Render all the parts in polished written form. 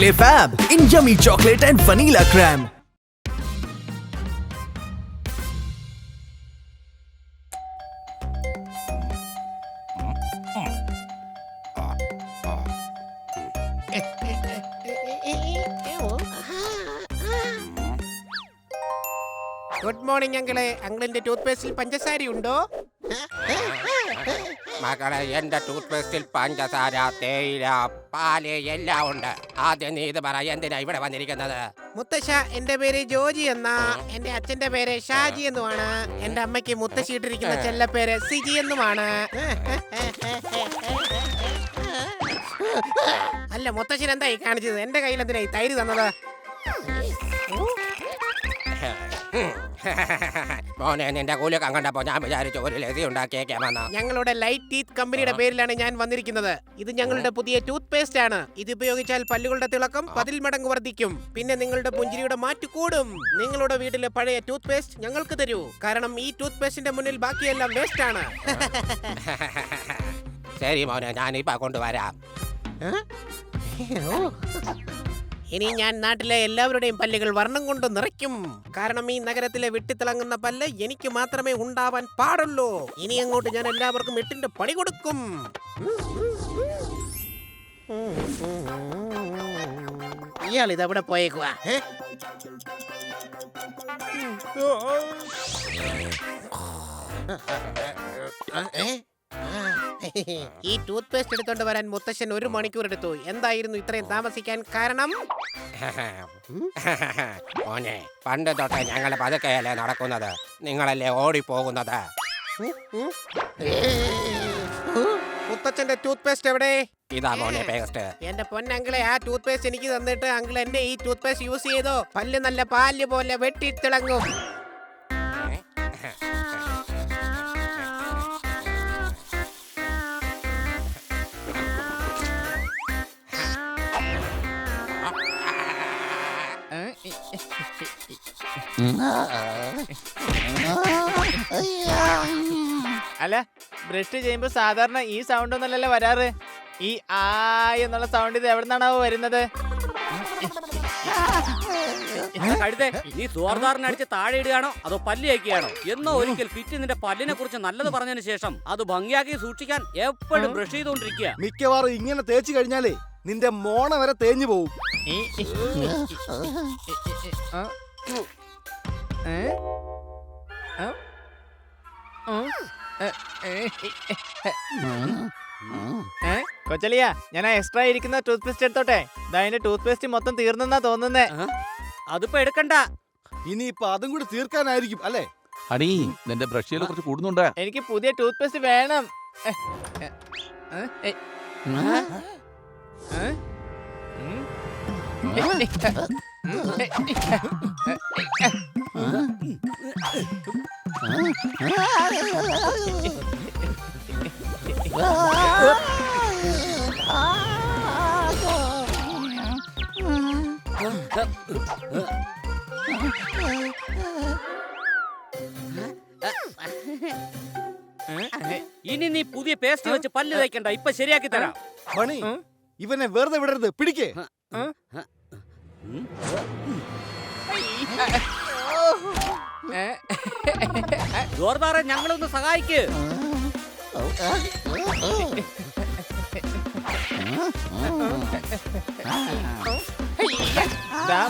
Nestle Fab in yummy chocolate and vanilla crème. Good morning അങ്കിളെ. അങ്കിളിന്റെ tooth പേസ്റ്റിൽ പഞ്ചസാര ഉണ്ടോ? മകളെ, എന്റെ ടൂത്ത് പേസ്റ്റിൽ പഞ്ചസാര, തേയില, പാല് എല്ലാം ഉണ്ട്. ആദ്യം നീ ഇത് പറ, എന്തിനാ ഇവിടെ വന്നിരിക്കുന്നത്? മുത്തശ്ശ, എന്റെ പേര് ജോജി എന്നാ. എന്റെ അച്ഛന്റെ പേര് ഷാജി എന്നുമാണ്. എന്റെ അമ്മയ്ക്ക് മുത്തശ്ശി ഇട്ടിരിക്കുന്ന ചെല്ല പേര് സിജി എന്നുമാണ്. അല്ല, മുത്തശ്ശൻ എന്തായി കാണിച്ചത്? എന്റെ കയ്യിൽ എന്തിനായി തൈര് തന്നത്? മോനെ, നിന്റെ കൂലൊക്കെ കണ്ടപ്പോ ഞാൻ വിചാരിച്ചു ഒരു ലസി ഉണ്ടാക്കിയേക്കാമെന്ന്. ഞങ്ങളുടെ ലൈറ്റ് ടീത്ത് കമ്പനിയുടെ പേരിലാണ് ഞാൻ വന്നിരിക്കുന്നത്. ഇത് ഞങ്ങളുടെ പുതിയ ടൂത്ത് പേസ്റ്റ് ആണ്. ഇത് ഉപയോഗിച്ചാൽ പല്ലുകളുടെ തിളക്കം 10 മടങ്ങ് വർദ്ധിക്കും. പിന്നെ നിങ്ങളുടെ പുഞ്ചിരിയുടെ മാറ്റ് കൂടും. നിങ്ങളുടെ വീട്ടിലെ പഴയ ടൂത്ത് പേസ്റ്റ് ഞങ്ങൾക്ക് തരൂ. കാരണം ഈ ടൂത്ത് പേസ്റ്റിന്റെ മുന്നിൽ ബാക്കിയെല്ലാം വേസ്റ്റ് ആണ്. ശരി മോനെ, ഞാനിപ്പോ കൊണ്ടുവരാം. ഇനി ഞാൻ നാട്ടിലെ എല്ലാവരുടെയും പല്ലുകൾ വർണ്ണം കൊണ്ട് നിറയ്ക്കും. കാരണം ഈ നഗരത്തിലെ വെട്ടിത്തിളങ്ങുന്ന പല്ല് എനിക്ക് മാത്രമേ ഉണ്ടാവാൻ പാടുള്ളൂ. ഇനി അങ്ങോട്ട് ഞാൻ എല്ലാവർക്കും 8ന്റെ പണി കൊടുക്കും. ഇയാൾ ഇതെവിടെ പോയേക്കുവാ? ഈ ടൂത്ത് പേസ്റ്റ് എടുത്തോണ്ട് വരാൻ മുത്തശ്ശൻ 1 മണിക്കൂർ എടുത്തു. എന്തായിരുന്നു ഇത്രയും താമസിക്കാൻ കാരണം? മോനെ, പണ്ട് തൊട്ടേ ഞങ്ങള് പതുക്കെയല്ലേ നടക്കുന്നത്, നിങ്ങളല്ലേ ഓടിപ്പോകുന്നത്. മുത്തച്ഛന്റെ ടൂത്ത് പേസ്റ്റ് എവിടെ? ഇതാ മോനെ പേസ്റ്റ്. എന്റെ പൊന്നങ്കിളെ, ആ ടൂത്ത് പേസ്റ്റ് എനിക്ക് തന്നിട്ട് അങ്കിൾ എന്റെ ഈ ടൂത്ത് പേസ്റ്റ് യൂസ് ചെയ്തോ പല്ല് നല്ല പാല് പോലെ വെട്ടിത്തിളങ്ങും. അല്ല, ബ്രഷ് ചെയ്യുമ്പോ സാധാരണ ഈ സൗണ്ട് ഒന്നല്ലല്ലോ വരാറ്. ഈ ആ എന്നുള്ള സൗണ്ട് ഇത് എവിടെ നിന്നാണോ വരുന്നത്? കഴുതേ, നീ സുവർദാറിനടിച്ച് താഴെ ഇടുകയാണോ അതോ പല്ല് തേക്കുകയാണോ? എന്നോ ഒരിക്കൽ ഫിറ്റ് നിന്റെ പല്ലിനെ കുറിച്ച് നല്ലത് പറഞ്ഞതിന് ശേഷം അത് ഭംഗിയാക്കി സൂക്ഷിക്കാൻ എപ്പോഴും ബ്രഷ് ചെയ്തുകൊണ്ടിരിക്കുക. മിക്കവാറും ഇങ്ങനെ തേച്ച് കഴിഞ്ഞാലേ നിന്റെ മോണ വരെ തേഞ്ഞു പോവും. കൊച്ചലിയ, ഞാൻ എക്സ്ട്രാ ഇരിക്കുന്ന ടൂത്ത് പേസ്റ്റ് എടുത്തോട്ടെ. അതിന്റെ ടൂത്ത് പേസ്റ്റ് മൊത്തം തീർന്നെന്നാ തോന്നുന്നേ. അതിപ്പോ എടുക്കണ്ട, ഇനിയിപ്പൊ അതും കൂടി തീർക്കാനായിരിക്കും അല്ലേ? അടി, നിന്റെ ബ്രഷ് ചെയ്യൽ കുറച്ച് കൂടുന്നുണ്ട്. എനിക്ക് പുതിയ ടൂത്ത് പേസ്റ്റ് വേണം. ഇനി നീ പുതിയ പേസ്റ്റ് വെച്ച് പല്ല് തേക്കണ്ട, ഇപ്പൊ ശരിയാക്കി തരാം. മണി, ഇവനെ വെറുതെ വിടരുത്, പിടിക്കേ. ജോർദാറെ, ഞങ്ങളൊന്ന് സഹായിക്ക്.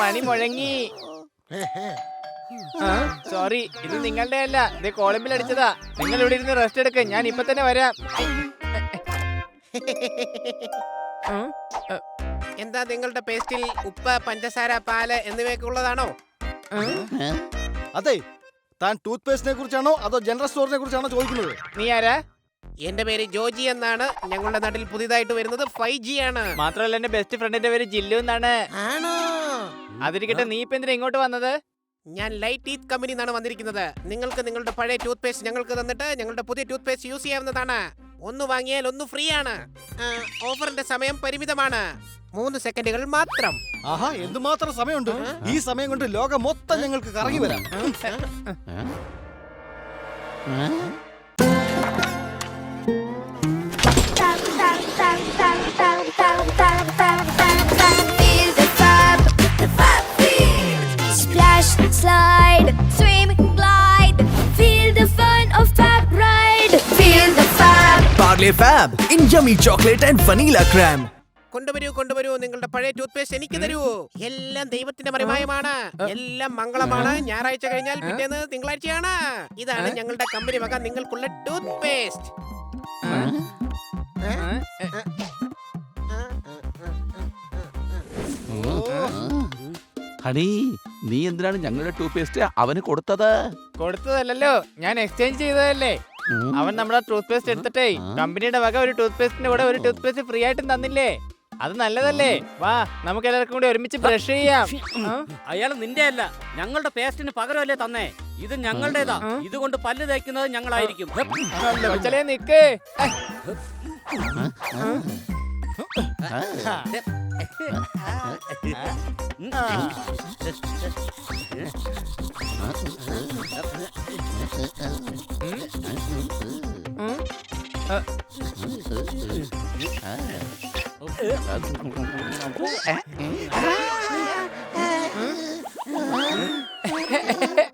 മണി മുഴങ്ങി. സോറി, ഇത് നിങ്ങളുടെ അല്ല, ഇത് കോളമ്പിൽ അടിച്ചതാ. നിങ്ങൾ ഇവിടെ ഇരുന്ന് റെസ്റ്റ് എടുക്ക, ഞാൻ ഇപ്പൊ തന്നെ വരാം. എന്താ നിങ്ങളുടെ പേസ്റ്റിൽ ഉപ്പ്, പഞ്ചസാര, പാല് എന്നിവയൊക്കെ ഉള്ളതാണോ? അതെ, താൻ ടൂത്ത് പേസ്റ്റിനെ കുറിച്ചാണോ അതോ ജനറൽ സ്റ്റോറിനെ കുറിച്ചാണോ ചോദിക്കുന്നത്? നീ ആരാ? എന്റെ പേര് ജോജി എന്നാണ്. ഞങ്ങളുടെ നാട്ടിൽ പുതിയതായിട്ട് വരുന്നത് 5G ആണ്. മാത്രമല്ല, എന്റെ ബെസ്റ്റ് ഫ്രണ്ടിന്റെ പേര് ജില്ലു എന്നാണ്. ആണോ? അതിരിക്കട്ടെ, നീ ഇപ്പൊ എന്തിനാ ഇങ്ങോട്ട് വന്നത്? ഞാൻ ലൈറ്റ് ടീത്ത് കമ്പനി നിന്നാണ് വന്നിരിക്കുന്നത്. നിങ്ങൾക്ക് നിങ്ങളുടെ പഴയ ടൂത്ത് പേസ്റ്റ് ഞങ്ങൾക്ക് തന്നിട്ട് ഞങ്ങളുടെ പുതിയ ടൂത്ത് പേസ്റ്റ് യൂസ് ചെയ്യാവുന്നതാണ്. ഒന്ന് വാങ്ങിയാൽ ഒന്ന് ഫ്രീ ആണ്. ഓഫറിന്റെ സമയം പരിമിതമാണ്, 3 സെക്കൻഡുകൾ മാത്രം. ആഹാ, എന്തുമാത്രം സമയമുണ്ട്! ഈ സമയം കൊണ്ട് ലോകം മൊത്തം ഞങ്ങൾക്ക് കറങ്ങി വരാം. Feel the Splash, slide, swim, glide. Feel the fun of Fab Ride. Feel the fab. Parle Fab in yummy chocolate and vanilla crème. കൊണ്ടുവരൂ നിങ്ങളുടെ പഴയ ടൂത്ത് പേസ്റ്റ് എനിക്ക് തരൂ. എല്ലാം ദൈവത്തിന്റെ മറിമായമാണ്, എല്ലാം മംഗളമാണ്. ഞായറാഴ്ച കഴിഞ്ഞാൽ പിറ്റേന്ന് തിങ്കളാഴ്ചയാണ്. ഇതാണ് ഞങ്ങളുടെ കമ്പനി വക നിങ്ങൾക്കുള്ള ടൂത്ത് പേസ്റ്റ്. ഹണി, നീ എന്തിനാണ് ഞങ്ങളുടെ ടൂത്ത് പേസ്റ്റ് അവന് കൊടുത്തത്? കൊടുത്തതല്ലോ, ഞാൻ എക്സ്ചേഞ്ച് ചെയ്തതല്ലേ. അവൻ നമ്മുടെ ടൂത്ത് പേസ്റ്റ് എടുത്തിട്ടേ കമ്പനിയുടെ വക ഒരു ടൂത്ത് പേസ്റ്റിന്റെ കൂടെ ഒരു ടൂത്ത് പേസ്റ്റ് ഫ്രീ ആയിട്ടും തന്നില്ലേ. അത് നല്ലതല്ലേ? വാ, നമുക്ക് എല്ലാവർക്കും കൂടി ഒരുമിച്ച് ബ്രഷ് ചെയ്യാം. അയാൾ നിന്റെ അല്ല, ഞങ്ങളുടെ പേസ്റ്റിന് പകരമല്ലേ തന്നേ. ഇത് ഞങ്ങളുടേതാ. ഇതുകൊണ്ട് പല്ല് തേക്കുന്നത് ഞങ്ങളായിരിക്കും. കൊച്ചലേ നിക്ക്.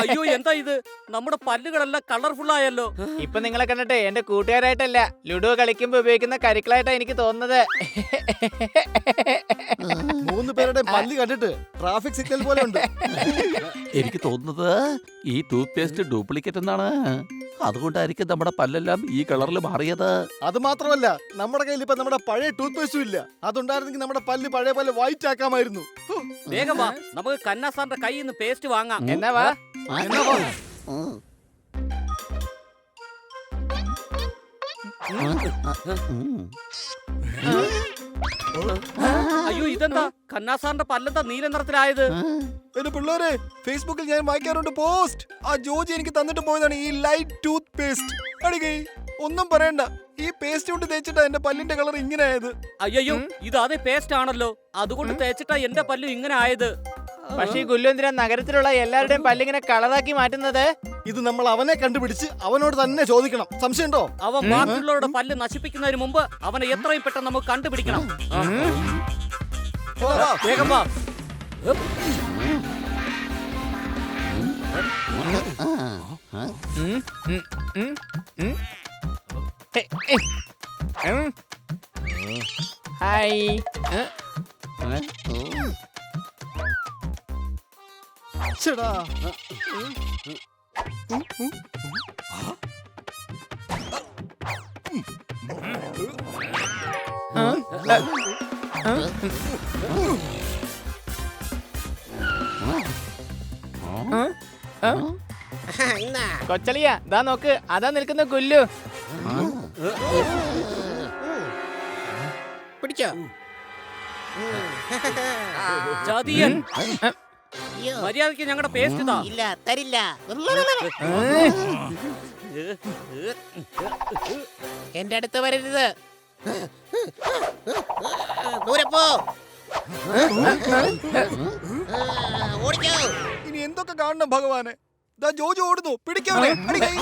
അയ്യോ, എന്താ ഇത്? നമ്മുടെ പല്ലുകളെല്ലാം കളർഫുൾ ആയല്ലോ. ഇപ്പൊ നിങ്ങളെ കണ്ടിട്ട് എന്റെ കൂട്ടുകാരായിട്ടല്ല, ലുഡോ കളിക്കുമ്പോ ഉപയോഗിക്കുന്ന കരിക്കളായിട്ടാ എനിക്ക് തോന്നുന്നത്. 3 പേരുടെ പല്ല് കണ്ടിട്ട് ട്രാഫിക് സിഗ്നൽ പോലെ ഉണ്ട്. എനിക്ക് തോന്നുന്നത് ഈ ടൂത്ത് പേസ്റ്റ് ഡ്യൂപ്ലിക്കേറ്റ് എന്നാണ്. അതുകൊണ്ടായിരിക്കും നമ്മുടെ പല്ലെല്ലാം ഈ കളറിൽ മാറിയത്. അത് മാത്രമല്ല, നമ്മുടെ കയ്യിൽ ഇപ്പൊ നമ്മുടെ പഴയ ടൂത്ത് പേസ്റ്റും ഇല്ല. അതുണ്ടായിരുന്നെങ്കിൽ നമ്മുടെ പല്ല് പഴയ പോലെ വൈറ്റ് ആക്കാമായിരുന്നു. വേഗം വാ, നമുക്ക് കന്നാ സാറിന്റെ കയ്യിൽ നിന്ന് പേസ്റ്റ് വാങ്ങാം. എന്നാ വാ. അയ്യോ, ഇതെന്താ? കന്നാ സാറിന്റെ പല്ലെന്താ നീല നിറത്തിലായത്? എന്റെ പിള്ളേരെ, ഫേസ്ബുക്കിൽ ഞാൻ വായിക്കാറുണ്ട് പോസ്റ്റ്. ആ ജോജി എനിക്ക് തന്നിട്ട് പോയതാണ് ഈ ലൈറ്റ് ടൂത്ത് പേസ്റ്റ്. അടികൈ ഒന്നും പറയണ്ട, ഈ പേസ്റ്റ് കൊണ്ട് തേച്ചിട്ടാ എന്റെ പല്ലിന്റെ കളർ ഇങ്ങനെ ആയത്. അയ്യോ, ഇത് അതേ പേസ്റ്റ് ആണല്ലോ. അതുകൊണ്ട് തേച്ചിട്ടാ എന്റെ പല്ല് ഇങ്ങനെ ആയത്. പക്ഷേ ഈ ഗുല്ലുന്തിര നഗരത്തിലുള്ള എല്ലാവരുടെയും പല്ലിങ്ങനെ കളറാക്കി മാറ്റുന്നത്? ഇത് നമ്മൾ അവനെ കണ്ടുപിടിച്ച് അവനോട് തന്നെ ചോദിക്കണം. സംശയമുണ്ടോ? അവൻ ബാക്കിയുള്ളവരുടെ പല്ല് നശിപ്പിക്കുന്നതിന് മുമ്പ് അവനെ എത്രയും പെട്ടെന്ന് നമുക്ക് കണ്ടുപിടിക്കണം. വേഗം വാ. ഹായ്. ചേടാ, കൊച്ചളിയ, ദാ നോക്ക്, അതാ നിൽക്കുന്ന ഗുല്ലു. പിടിച്ചോ. ചതിയൻ. മര്യാദയ്ക്ക് ഞങ്ങളുടെ പേസ്റ്റ് ഇതാ. ഇല്ല, തരില്ല. എന്റെ അടുത്ത് വരരുത്. ദൂരെ പോ. ഓടിക്കോ. ഇനി എന്തൊക്കെ കാണണം ഭഗവാനെ. ദാ ജോജു ഓടുന്നു, പിടിക്കാവനെ. അടികൈ.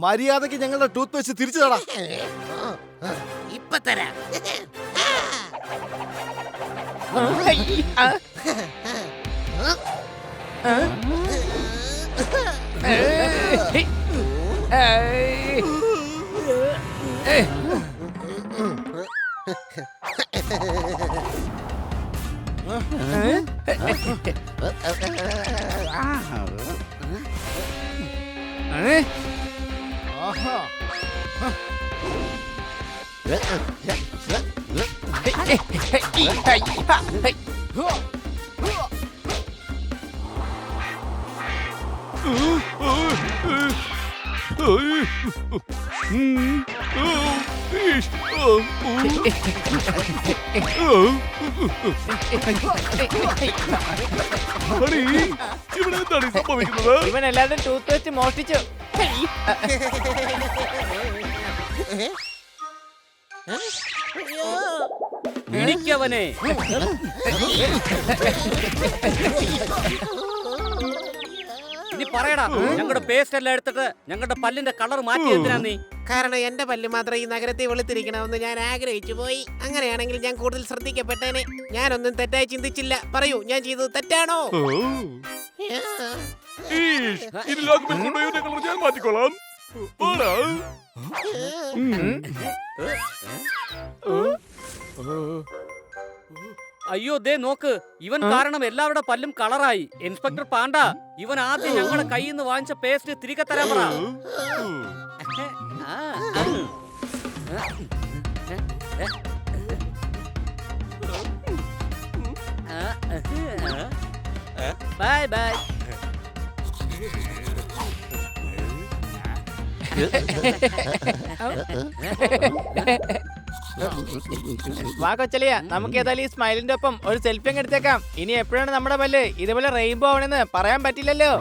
മര്യാദക്ക് ഞങ്ങളുടെ ടൂത്ത് പേസ്റ്റ് തിരിച്ചു തടാ. ഇപ്പൊ തരാം. ആഹാ. ഇവിടെ എന്താണ് സംഭവിക്കുന്നത്? ഇവൻ എല്ലാവരുടെയും ടൂത്ത് പേസ്റ്റ് മോഷ്ടിച്ചു. പിടിക്കവനെ. ഇനി പറയടാ, ഞങ്ങളുടെ പേസ്റ്റ് എല്ലാം എടുത്തിട്ട് ഞങ്ങളുടെ പല്ലിന്റെ കളർ മാറ്റി എന്തിനാ നീ? കാരണം എന്റെ പല്ല് മാത്രം ഈ നഗരത്തെ വെളുത്തിരിക്കണമെന്ന് ഞാൻ ആഗ്രഹിച്ചു പോയി. അങ്ങനെയാണെങ്കിൽ ഞാൻ കൂടുതൽ ശ്രദ്ധിക്കപ്പെട്ടേനെ. ഞാനൊന്നും തെറ്റായി ചിന്തിച്ചില്ല. പറയൂ, ഞാൻ ചെയ്തത് തെറ്റാണോ? ഇനി ലോകം കൊണ്ടുപോയി ഒരു കളർ ഞാൻ മാറ്റിക്കോളാം. പോടാ. അയ്യോ ദേ നോക്ക്, ഇവൻ കാരണം എല്ലാവരുടെ പല്ലും കളറായി. ഇൻസ്പെക്ടർ പാണ്ട, ഇവൻ ആദ്യം ഞങ്ങളുടെ കയ്യിൽ നിന്ന് വാങ്ങിച്ച പേസ്റ്റ് തിരികെ തരാൻ പറ. Bye bye. വാ കൊച്ചലിയ, നമുക്ക് ഏതായാലും ഈ സ്മൈലിന്റെ ഒപ്പം ഒരു സെൽഫി അങ്ങ് എടുത്തേക്കാം. ഇനി എപ്പോഴാണ് നമ്മുടെ പല്ല് ഇതേപോലെ റെയിൻബോ ആവണെന്ന് പറയാൻ പറ്റില്ലല്ലോ.